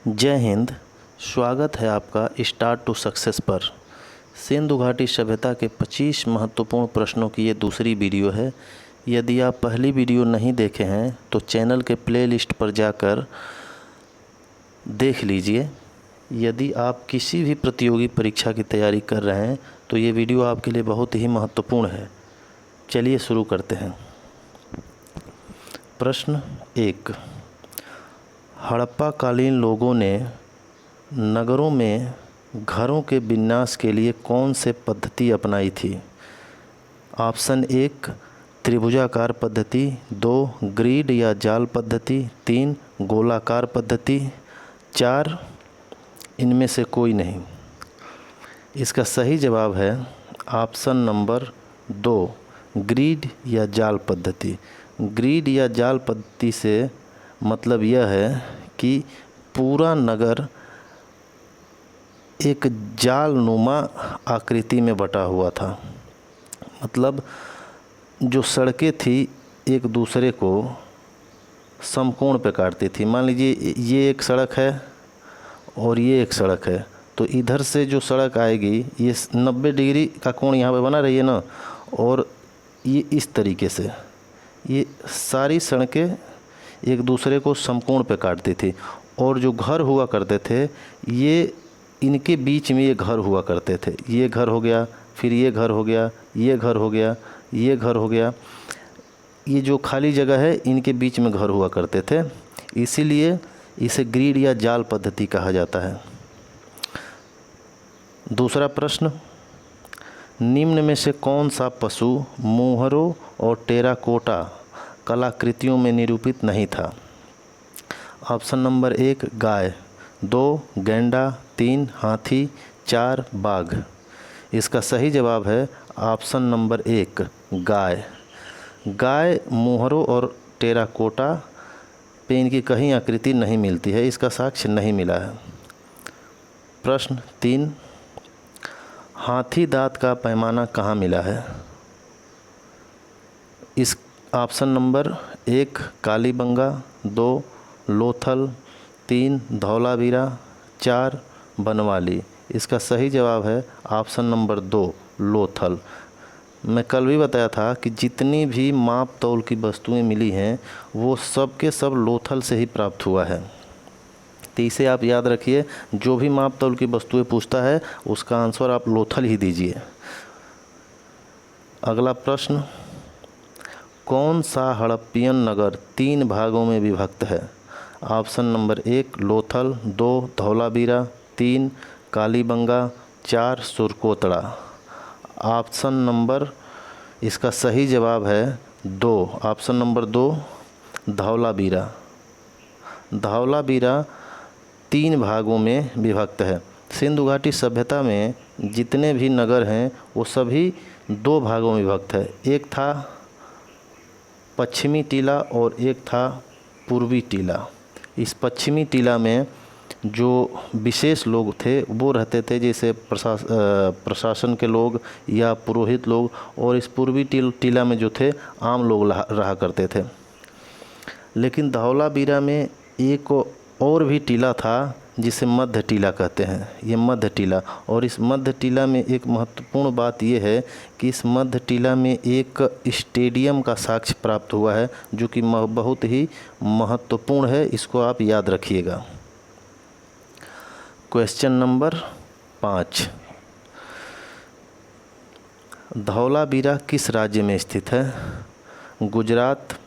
जय हिंद। स्वागत है आपका स्टार्ट टू सक्सेस पर। सिंधु घाटी सभ्यता के 25 महत्वपूर्ण प्रश्नों की ये दूसरी वीडियो है। यदि आप पहली वीडियो नहीं देखे हैं तो चैनल के प्लेलिस्ट पर जाकर देख लीजिए। यदि आप किसी भी प्रतियोगी परीक्षा की तैयारी कर रहे हैं तो ये वीडियो आपके लिए बहुत ही महत्वपूर्ण है। चलिए शुरू करते हैं। प्रश्न 1। हड़प्पा कालीन लोगों ने नगरों में घरों के विन्यास के लिए कौन से पद्धति अपनाई थी? ऑप्शन 1 त्रिभुजाकार पद्धति, 2 ग्रिड या जाल पद्धति, 3 गोलाकार पद्धति, 4 इनमें से कोई नहीं। इसका सही जवाब है ऑप्शन नंबर 2 ग्रिड या जाल पद्धति। ग्रिड या जाल पद्धति से मतलब यह है कि पूरा नगर एक जालनुमा आकृति में बटा हुआ था। मतलब जो सड़कें थी एक दूसरे को समकोण पे काटती थी। मान लीजिए ये एक सड़क है और ये एक सड़क है, तो इधर से जो सड़क आएगी ये 90 डिग्री का कोण यहाँ पे बना रही है ना, और ये इस तरीके से ये सारी सड़कें एक दूसरे को समकोण पे काटती थी। और जो घर हुआ करते थे ये इनके बीच में ये घर हुआ करते थे। ये घर हो गया, फिर ये घर हो गया, ये घर हो गया, ये घर हो गया। ये जो खाली जगह है इनके बीच में घर हुआ करते थे, इसीलिए इसे ग्रिड या जाल पद्धति कहा जाता है। दूसरा प्रश्न, निम्न में से कौन सा पशु मोहरों और टेराकोटा कलाकृतियों में निरूपित नहीं था? ऑप्शन नंबर 1 गाय, 2 गैंडा, 3 हाथी, 4 बाघ। इसका सही जवाब है ऑप्शन नंबर 1 गाय। गाय मोहरों और टेराकोटा पे इनकी कहीं आकृति नहीं मिलती है, इसका साक्ष्य नहीं मिला है। प्रश्न 3, हाथी दांत का पैमाना कहाँ मिला है? इस ऑप्शन नंबर 1 कालीबंगा, 2 लोथल, 3 धौलावीरा, 4 बनवाली। इसका सही जवाब है ऑप्शन नंबर 2 लोथल। मैं कल भी बताया था कि जितनी भी माप तौल की वस्तुएं मिली हैं वो सब के सब लोथल से ही प्राप्त हुआ है। तो इसे आप याद रखिए, जो भी माप तौल की वस्तुएं पूछता है उसका आंसर आप लोथल ही दीजिए। अगला प्रश्न, कौन सा हड़प्पियन नगर 3 भागों में विभक्त है? Option number 1 Lothal, 2 Dholavira, 3 Kalibangan, 4 Surkotada. Option number इसका सही जवाब है 2, ऑप्शन नंबर 2 धौलावीरा। धौलावीरा 3 भागों में विभक्त है। सिंधु घाटी सभ्यता में जितने भी नगर हैं वो सभी 2 भागों में विभक्त है। एक था पश्चिमी टीला और एक था पूर्वी टीला। इस पश्चिमी टीला में जो विशेष लोग थे वो रहते थे, जैसे प्रशासन के लोग या पुरोहित लोग, और इस पूर्वी टीला में जो थे आम लोग रहा करते थे। लेकिन धौलावीरा में एक और भी टीला था जिसे मध्य टीला कहते हैं। ये मध्य टीला, और इस मध्य टीला में एक महत्वपूर्ण बात यह है कि इस मध्य टीला में एक स्टेडियम का साक्ष्य प्राप्त हुआ है जो कि बहुत ही महत्वपूर्ण है। इसको आप याद रखिएगा। क्वेश्चन नंबर 5, धौलावीरा किस राज्य में स्थित है? गुजरात,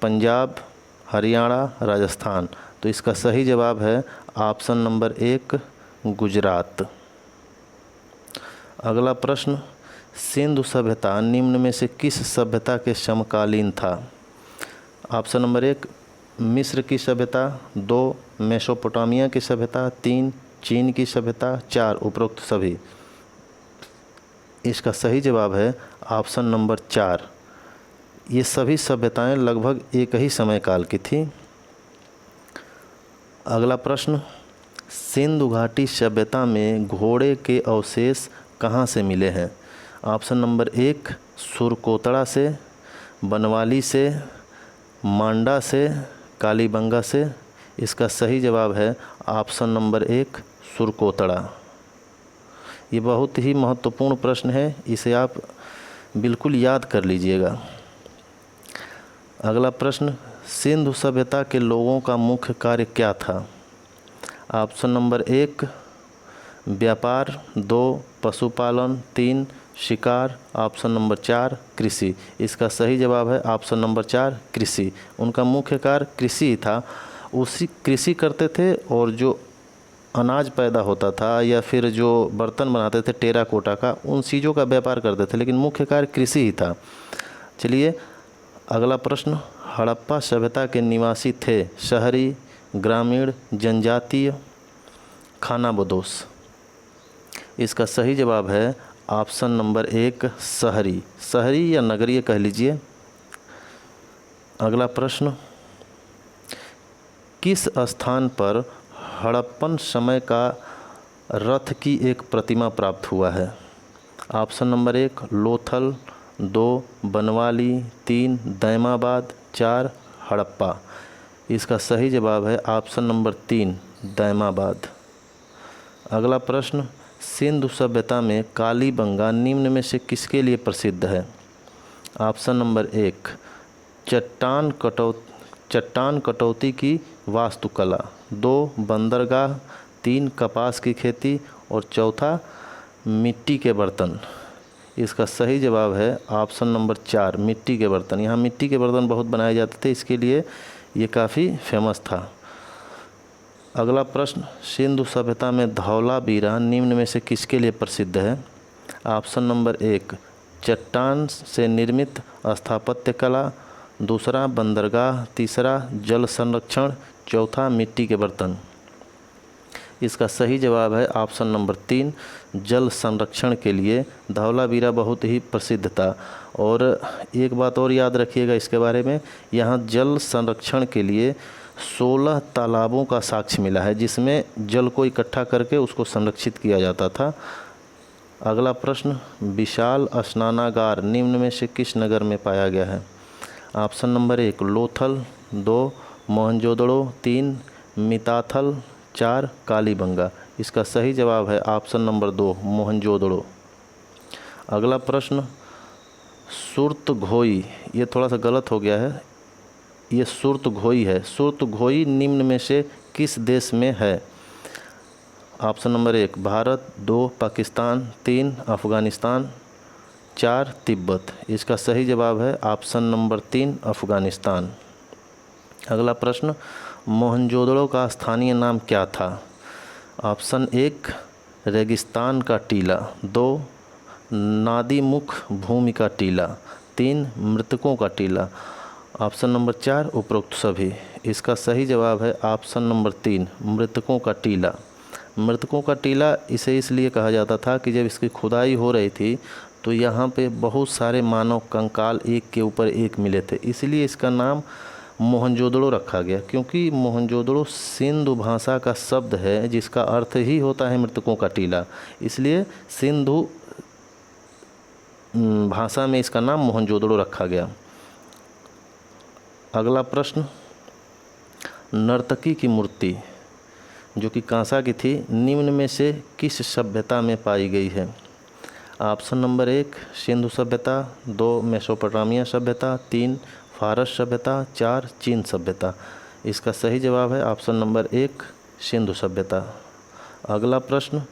पंजाब, हरियाणा, राजस्थान। तो इसका सही जवाब है ऑप्शन नंबर 1 गुजरात। अगला प्रश्न, सिंधु सभ्यता निम्न में से किस सभ्यता के समकालीन था? ऑप्शन नंबर 1 मिस्र की सभ्यता, 2 मेसोपोटामिया की सभ्यता, 3 चीन की सभ्यता, 4 उपरोक्त सभी। इसका सही जवाब है ऑप्शन नंबर 4। ये सभी सभ्यताएं लगभग एक ही समय काल की थी। अगला प्रश्न, सिंधु घाटी सभ्यता में घोड़े के अवशेष कहाँ से मिले हैं? ऑप्शन नंबर 1 सुरकोतड़ा से, बनवाली से, मांडा से, कालीबंगा से। इसका सही जवाब है ऑप्शन नंबर 1 सुरकोतड़ा। ये बहुत ही महत्वपूर्ण प्रश्न है, इसे आप बिल्कुल याद कर लीजिएगा। अगला प्रश्न, सिंधु सभ्यता के लोगों का मुख्य कार्य क्या था? ऑप्शन नंबर 1 व्यापार, 2 पशुपालन, 3 शिकार, ऑप्शन नंबर 4 कृषि। इसका सही जवाब है ऑप्शन नंबर 4 कृषि। उनका मुख्य कार्य कृषि ही था, उसी कृषि करते थे और जो अनाज पैदा होता था या फिर जो बर्तन बनाते थे टेराकोटा का, उन चीज़ों का व्यापार करते थे, लेकिन मुख्य कार्य कृषि ही था। चलिए अगला प्रश्न, हड़प्पा सभ्यता के निवासी थे शहरी, ग्रामीण, जनजातीय, खानाबदोश। इसका सही जवाब है ऑप्शन नंबर 1 शहरी, शहरी या नगरीय कह लीजिए। अगला प्रश्न, किस स्थान पर हड़प्पन समय का रथ की एक प्रतिमा प्राप्त हुआ है? Option number 1 Lothal, 2 Banawali, 3 Daimabad, 4 Harappa. इसका सही जवाब है ऑप्शन नंबर 3 दैमाबाद। अगला प्रश्न, सिंधु सभ्यता में कालीबंगा निम्न में से किसके लिए प्रसिद्ध है? ऑप्शन नंबर 1 चट्टान कटौती की वास्तुकला, 2 बंदरगाह, 3 कपास की खेती और चौथा मिट्टी के बर्तन। इसका सही जवाब है ऑप्शन नंबर 4 मिट्टी के बर्तन। यहाँ मिट्टी के बर्तन बहुत बनाए जाते थे, इसके लिए ये काफ़ी फेमस था। अगला प्रश्न, सिंधु सभ्यता में धौलावीरा निम्न में से किसके लिए प्रसिद्ध है? ऑप्शन नंबर 1 चट्टान से निर्मित स्थापत्य कला, दूसरा बंदरगाह, तीसरा जल संरक्षण, चौथा मिट्टी के बर्तन। इसका सही जवाब है ऑप्शन नंबर 3 जल संरक्षण के लिए धौलावीरा बहुत ही प्रसिद्ध था। और एक बात और याद रखिएगा इसके बारे में, यहाँ जल संरक्षण के लिए 16 तालाबों का साक्ष्य मिला है, जिसमें जल को इकट्ठा करके उसको संरक्षित किया जाता था। अगला प्रश्न, विशाल स्नानागार निम्न में से किस नगर में पाया गया है? Option number 1 Lothal, 2 Mohenjodaro, 3 Mitathal, 4 Kalibanga. इसका सही जवाब है ऑप्शन नंबर 2 मोहनजोदड़ो। अगला प्रश्न, सुरतघोई, ये थोड़ा सा गलत हो गया है, ये सुरतघोई है। सुरतघोई निम्न में से किस देश में है? Option number 1 Bharat, 2 Pakistan, 3 Afghanistan, 4 Tibet. इसका सही जवाब है ऑप्शन नंबर 3 अफ़गानिस्तान। अगला प्रश्न, मोहनजोदड़ो का स्थानीय नाम क्या था? ऑप्शन 1 रेगिस्तान का टीला, 2 नादीमुख भूमि का टीला, 3 मृतकों का टीला, ऑप्शन नंबर 4 उपरोक्त सभी। इसका सही जवाब है ऑप्शन नंबर 3 मृतकों का टीला। मृतकों का टीला इसे इसलिए कहा जाता था कि जब इसकी खुदाई हो रही थी तो यहाँ पे बहुत सारे मानव कंकाल एक के ऊपर एक मिले थे, इसलिए इसका नाम मोहनजोदड़ो रखा गया। क्योंकि मोहनजोदड़ो सिंधु भाषा का शब्द है जिसका अर्थ ही होता है मृतकों का टीला, इसलिए सिंधु भाषा में इसका नाम मोहनजोदड़ो रखा गया। अगला प्रश्न, नर्तकी की मूर्ति जो कि कांसा की थी निम्न में से किस सभ्यता में पाई गई है? ऑप्शन नंबर 1 सिंधु सभ्यता, 2 मेसोपोटामिया सभ्यता, 3 फारस सभ्यता, 4 चीन सभ्यता। इसका सही जवाब है ऑप्शन नंबर 1 सिंधु सभ्यता। अगला प्रश्न,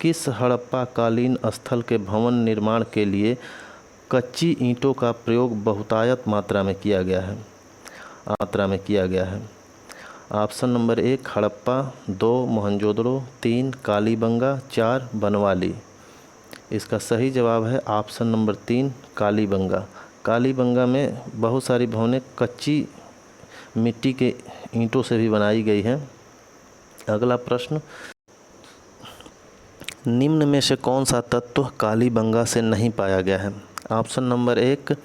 किस हड़प्पा कालीन स्थल के भवन निर्माण के लिए कच्ची ईंटों का प्रयोग बहुतायत मात्रा में किया गया है? Option number 1 Harappa, 2 Mohenjodaro, 3 Kalibangan, 4 Banawali. इसका सही जवाब है ऑप्शन नंबर 3 कालीबंगा। कालीबंगा में बहुत सारी भवनें कच्ची मिट्टी के ईंटों से भी बनाई गई हैं। अगला प्रश्न, निम्न में से कौन सा तत्व कालीबंगा से नहीं पाया गया है? ऑप्शन नंबर 1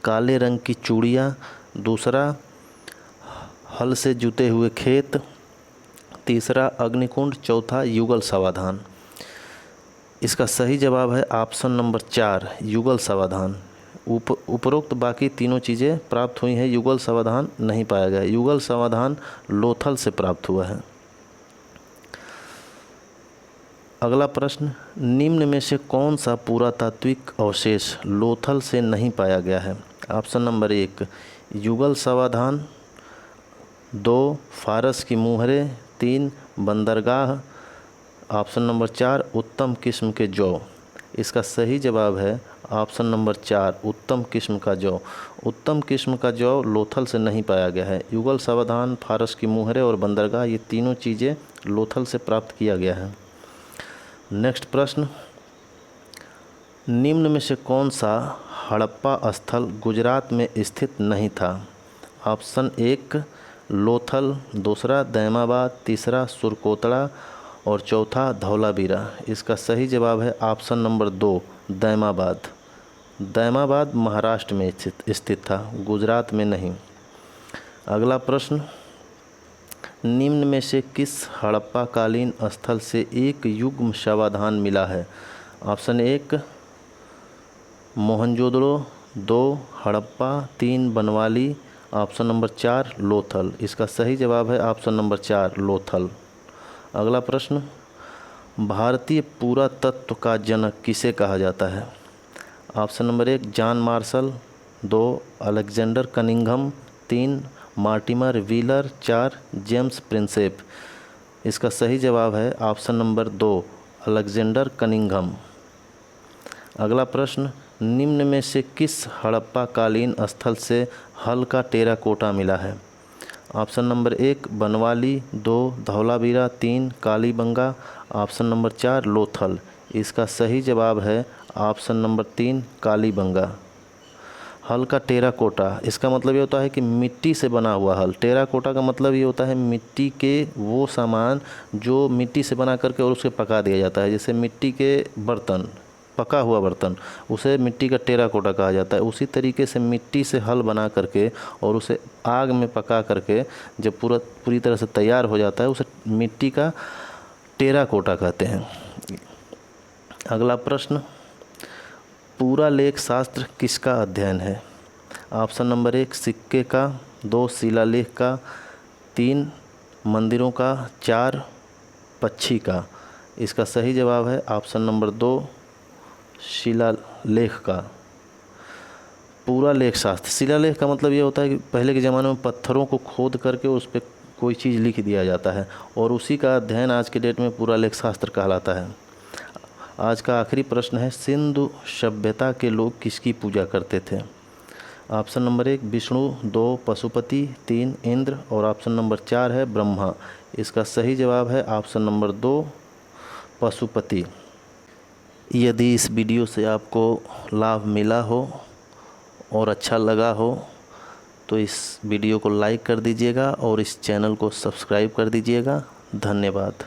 काले रंग की चूड़ियाँ, दूसरा हल से जुते हुए खेत, तीसरा अग्निकुंड, चौथा युगल समाधान। इसका सही जवाब है ऑप्शन नंबर 4 युगल समाधान। उपरोक्त बाकी तीनों चीज़ें प्राप्त हुई हैं, युगल समाधान नहीं पाया गया। युगल समाधान लोथल से प्राप्त हुआ है। अगला प्रश्न, निम्न में से कौन सा पुरातात्विक अवशेष लोथल से नहीं पाया गया है? ऑप्शन नंबर 1 युगल समाधान, 2 फारस की मुहरें, 3 बंदरगाह, ऑप्शन नंबर 4 उत्तम किस्म के जौ। इसका सही जवाब है ऑप्शन नंबर 4 उत्तम किस्म का जौ। उत्तम किस्म का जौ लोथल से नहीं पाया गया है। युगल समाधान, फारस की मुहरें और बंदरगाह, ये तीनों चीज़ें लोथल से प्राप्त किया गया है। नेक्स्ट प्रश्न, निम्न में से कौन सा हड़प्पा स्थल गुजरात में स्थित नहीं था? ऑप्शन 1 लोथल, दूसरा दैमाबाद, तीसरा सुरकोतड़ा और चौथा धौलावीरा। इसका सही जवाब है ऑप्शन नंबर 2 दैमाबाद। दैमाबाद महाराष्ट्र में स्थित था, गुजरात में नहीं। अगला प्रश्न, निम्न में से किस हड़प्पा कालीन स्थल से एक युग्म शवाधान मिला है? Option 1 Mohenjodaro, 2 Harappa, 3 Banawali, option number 4 Lothal. इसका सही जवाब है ऑप्शन नंबर 4 लोथल। अगला प्रश्न, भारतीय पुरातत्व का जनक किसे कहा जाता है? Option number 1 John Marshall, 2 Alexander Cunningham, 3 Mortimer wheeler, 4 James Prinsep. इसका सही जवाब है ऑप्शन नंबर 2 अलेक्जेंडर कनिंघम। अगला प्रश्न, निम्न में से किस हड़प्पा कालीन स्थल से हल का टेराकोटा मिला है? Option number 1 Banawali, 2 Dholavira, 3 Kalibangan, option number 4 Lothal. इसका सही जवाब है ऑप्शन नंबर 3 कालीबंगा। हल का टेराकोटा, इसका मतलब ये होता है कि मिट्टी से बना हुआ हल। टेराकोटा का मतलब ये होता है मिट्टी के वो सामान जो मिट्टी से बना करके और उसे पका दिया जाता है। जैसे मिट्टी के बर्तन, पका हुआ बर्तन, उसे मिट्टी का टेराकोटा कहा जाता है। उसी तरीके से मिट्टी से हल बना करके और उसे आग में पका करके जब पूरी तरह से तैयार हो जाता है, उसे मिट्टी का टेराकोटा कहते हैं। अगला प्रश्न, पुरालेख शास्त्र किसका अध्ययन है? ऑप्शन नंबर 1 सिक्के का, 2 शिलालेख का, 3 मंदिरों का, 4 पक्षी का। इसका सही जवाब है ऑप्शन नंबर 2 शिलालेख का। पुरालेख शास्त्र, शिलालेख का मतलब ये होता है कि पहले के ज़माने में पत्थरों को खोद करके उस पर कोई चीज़ लिख दिया जाता है और उसी का अध्ययन आज के डेट में पुरालेख शास्त्र कहलाता है। आज का आखिरी प्रश्न है, सिंधु सभ्यता के लोग किसकी पूजा करते थे? ऑप्शन नंबर 1 विष्णु, 2 पशुपति, 3 इंद्र और ऑप्शन नंबर 4 है ब्रह्मा। इसका सही जवाब है ऑप्शन नंबर 2 पशुपति। यदि इस वीडियो से आपको लाभ मिला हो और अच्छा लगा हो तो इस वीडियो को लाइक कर दीजिएगा और इस चैनल को सब्सक्राइब कर दीजिएगा। धन्यवाद।